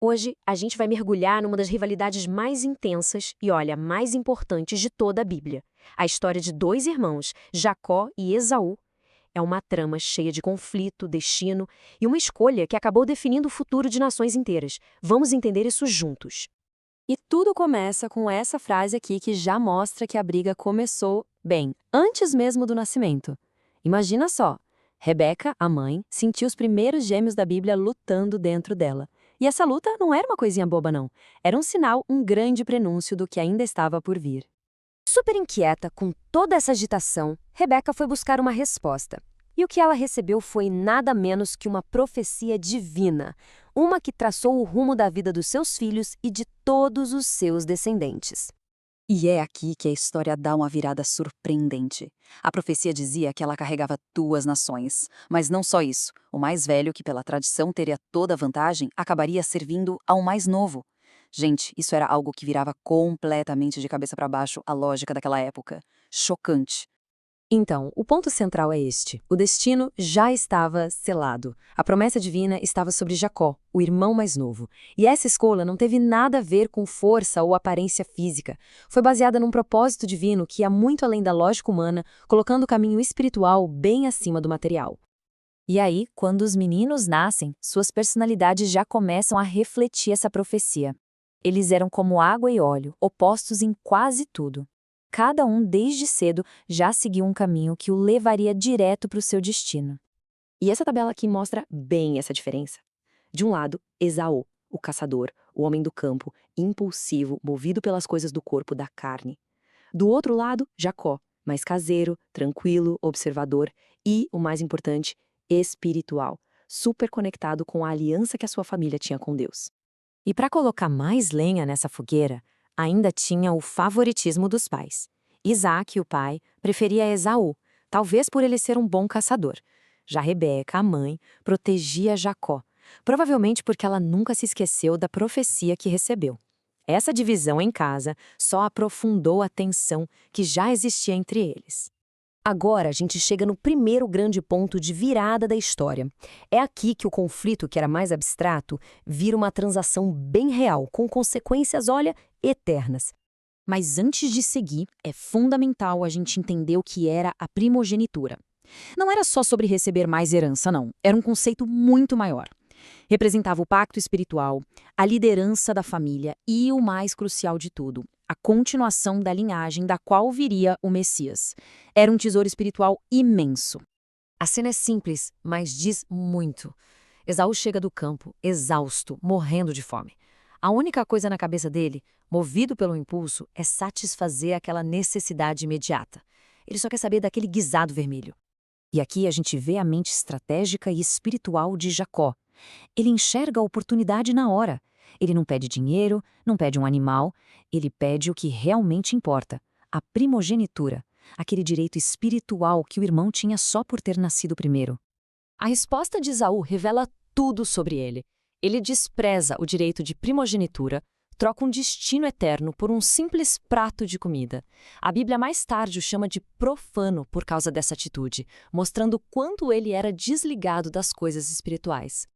Hoje, a gente vai mergulhar numa das rivalidades mais intensas e, olha, mais importantes de toda a Bíblia. A história de dois irmãos, Jacó e Esaú, é uma trama cheia de conflito, destino e uma escolha que acabou definindo o futuro de nações inteiras. Vamos entender isso juntos. E tudo começa com essa frase aqui que já mostra que a briga começou, bem, antes mesmo do nascimento. Imagina só, Rebeca, a mãe, sentiu os primeiros gêmeos da Bíblia lutando dentro dela. E essa luta não era uma coisinha boba, não. Era um sinal, um grande prenúncio do que ainda estava por vir. Super inquieta com toda essa agitação, Rebeca foi buscar uma resposta. E o que ela recebeu foi nada menos que uma profecia divina, uma que traçou o rumo da vida dos seus filhos e de todos os seus descendentes. E é aqui que a história dá uma virada surpreendente. A profecia dizia que ela carregava duas nações. Mas não só isso. O mais velho, que pela tradição teria toda a vantagem, acabaria servindo ao mais novo. Gente, isso era algo que virava completamente de cabeça para baixo a lógica daquela época. Chocante. Então, o ponto central é este. O destino já estava selado. A promessa divina estava sobre Jacó, o irmão mais novo. E essa escolha não teve nada a ver com força ou aparência física. Foi baseada num propósito divino que ia muito além da lógica humana, colocando o caminho espiritual bem acima do material. E aí, quando os meninos nascem, suas personalidades já começam a refletir essa profecia. Eles eram como água e óleo, opostos em quase tudo. Cada um, desde cedo, já seguiu um caminho que o levaria direto para o seu destino. E essa tabela aqui mostra bem essa diferença. De um lado, Esaú, o caçador, o homem do campo, impulsivo, movido pelas coisas do corpo, da carne. Do outro lado, Jacó, mais caseiro, tranquilo, observador e, o mais importante, espiritual, super conectado com a aliança que a sua família tinha com Deus. E para colocar mais lenha nessa fogueira, ainda tinha o favoritismo dos pais. Isaac, o pai, preferia Esaú, talvez por ele ser um bom caçador. Já Rebeca, a mãe, protegia Jacó, provavelmente porque ela nunca se esqueceu da profecia que recebeu. Essa divisão em casa só aprofundou a tensão que já existia entre eles. Agora a gente chega no primeiro grande ponto de virada da história. É aqui que o conflito, que era mais abstrato, vira uma transação bem real, com consequências, olha, eternas. Mas antes de seguir, é fundamental a gente entender o que era a primogenitura. Não era só sobre receber mais herança, não. Era um conceito muito maior. Representava o pacto espiritual, a liderança da família e, o mais crucial de tudo, a continuação da linhagem da qual viria o Messias. Era um tesouro espiritual imenso. A cena é simples, mas diz muito. Esaú chega do campo, exausto, morrendo de fome. A única coisa na cabeça dele, movido pelo impulso, é satisfazer aquela necessidade imediata. Ele só quer saber daquele guisado vermelho. E aqui a gente vê a mente estratégica e espiritual de Jacó. Ele enxerga a oportunidade na hora. Ele não pede dinheiro, não pede um animal, ele pede o que realmente importa, a primogenitura, aquele direito espiritual que o irmão tinha só por ter nascido primeiro. A resposta de Esaú revela tudo sobre ele. Ele despreza o direito de primogenitura, troca um destino eterno por um simples prato de comida. A Bíblia mais tarde o chama de profano por causa dessa atitude, mostrando quanto ele era desligado das coisas espirituais.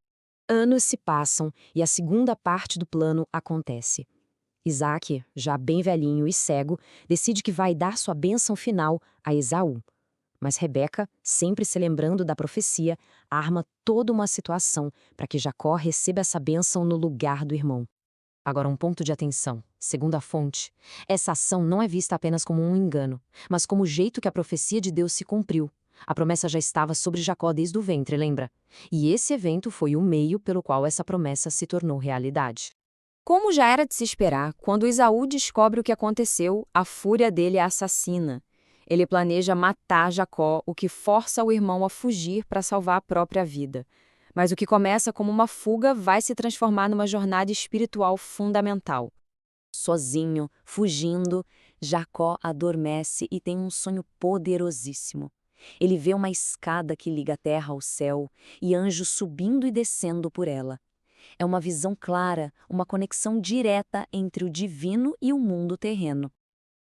Anos se passam e a segunda parte do plano acontece. Isaac, já bem velhinho e cego, decide que vai dar sua bênção final a Esaú. Mas Rebeca, sempre se lembrando da profecia, arma toda uma situação para que Jacó receba essa bênção no lugar do irmão. Agora, um ponto de atenção. Segundo a fonte, essa ação não é vista apenas como um engano, mas como o jeito que a profecia de Deus se cumpriu. A promessa já estava sobre Jacó desde o ventre, lembra? E esse evento foi o meio pelo qual essa promessa se tornou realidade. Como já era de se esperar, quando Esaú descobre o que aconteceu, a fúria dele é assassina. Ele planeja matar Jacó, o que força o irmão a fugir para salvar a própria vida. Mas o que começa como uma fuga vai se transformar numa jornada espiritual fundamental. Sozinho, fugindo, Jacó adormece e tem um sonho poderosíssimo. Ele vê uma escada que liga a terra ao céu e anjos subindo e descendo por ela. É uma visão clara, uma conexão direta entre o divino e o mundo terreno.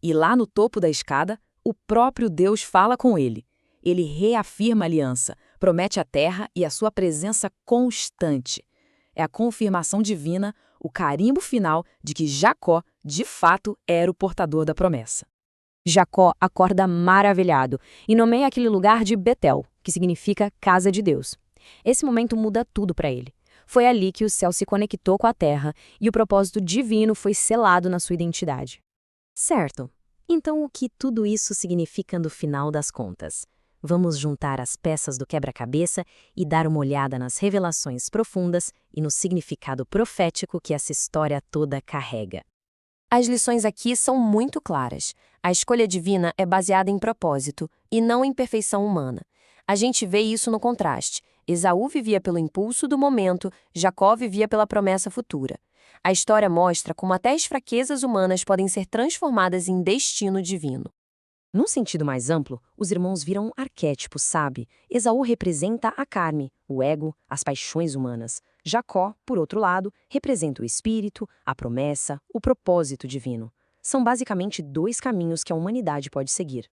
E lá no topo da escada, o próprio Deus fala com ele. Ele reafirma a aliança, promete a terra e a sua presença constante. É a confirmação divina, o carimbo final de que Jacó, de fato, era o portador da promessa. Jacó acorda maravilhado e nomeia aquele lugar de Betel, que significa casa de Deus. Esse momento muda tudo para ele. Foi ali que o céu se conectou com a terra e o propósito divino foi selado na sua identidade. Certo. Então, o que tudo isso significa no final das contas? Vamos juntar as peças do quebra-cabeça e dar uma olhada nas revelações profundas e no significado profético que essa história toda carrega. As lições aqui são muito claras. A escolha divina é baseada em propósito e não em perfeição humana. A gente vê isso no contraste. Esaú vivia pelo impulso do momento, Jacó vivia pela promessa futura. A história mostra como até as fraquezas humanas podem ser transformadas em destino divino. Num sentido mais amplo, os irmãos viram arquétipos, sabe? Esaú representa a carne, o ego, as paixões humanas. Jacó, por outro lado, representa o espírito, a promessa, o propósito divino. São basicamente dois caminhos que a humanidade pode seguir.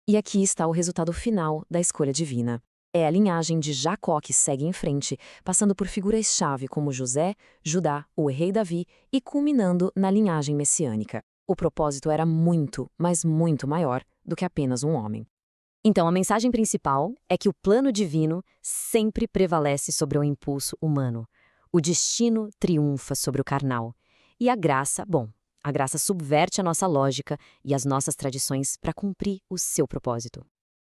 E aqui está o resultado final da escolha divina. É a linhagem de Jacó que segue em frente, passando por figuras-chave como José, Judá, o rei Davi e culminando na linhagem messiânica. O propósito era muito, mas muito maior do que apenas um homem. Então, a mensagem principal é que o plano divino sempre prevalece sobre o impulso humano. O destino triunfa sobre o carnal. E a graça, a graça subverte a nossa lógica e as nossas tradições para cumprir o seu propósito.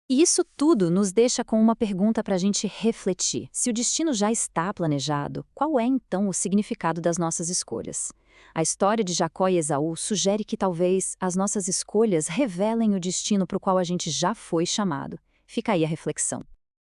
E isso tudo nos deixa com uma pergunta para a gente refletir. Se o destino já está planejado, qual é então o significado das nossas escolhas? A história de Jacó e Esaú sugere que talvez as nossas escolhas revelem o destino para o qual a gente já foi chamado. Fica aí a reflexão.